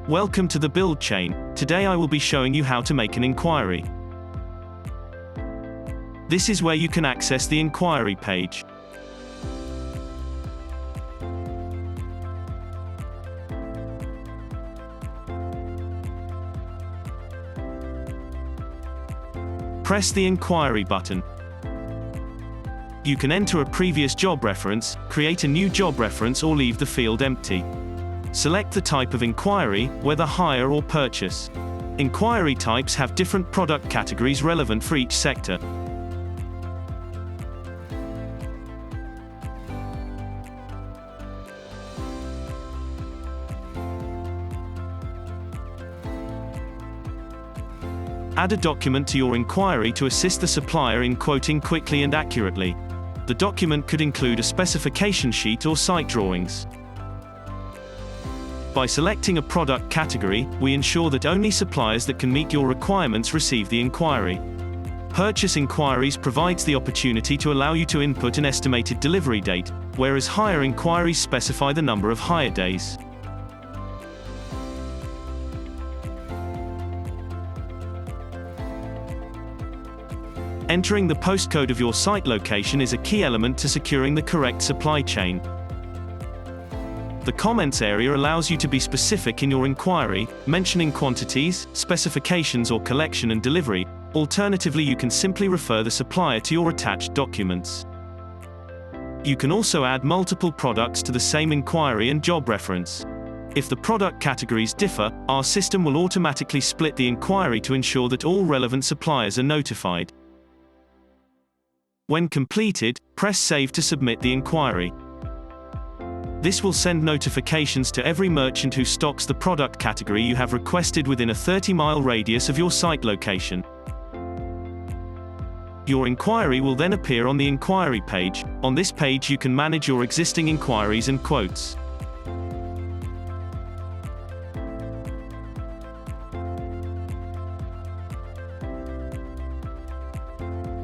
Welcome to the build chain. Today I will be showing you how to make an inquiry. This is where you can access the inquiry page. Press the inquiry button. You can enter a previous job reference, create a new job reference, or leave the field empty. Select the type of inquiry, whether hire or purchase. Inquiry types have different product categories relevant for each sector. Add a document to your inquiry to assist the supplier in quoting quickly and accurately. The document could include a specification sheet or site drawings. By selecting a product category, we ensure that only suppliers that can meet your requirements receive the inquiry. Purchase inquiries provides the opportunity to allow you to input an estimated delivery date, whereas hire inquiries specify the number of hire days. Entering the postcode of your site location is a key element to securing the correct supply chain. The comments area allows you to be specific in your inquiry, mentioning quantities, specifications, or collection and delivery. Alternatively, you can simply refer the supplier to your attached documents. You can also add multiple products to the same inquiry and job reference. If the product categories differ, our system will automatically split the inquiry to ensure that all relevant suppliers are notified. When completed, press Save to submit the inquiry. This will send notifications to every merchant who stocks the product category you have requested within a 30-mile radius of your site location. Your inquiry will then appear on the inquiry page. On this page you can manage your existing inquiries and quotes.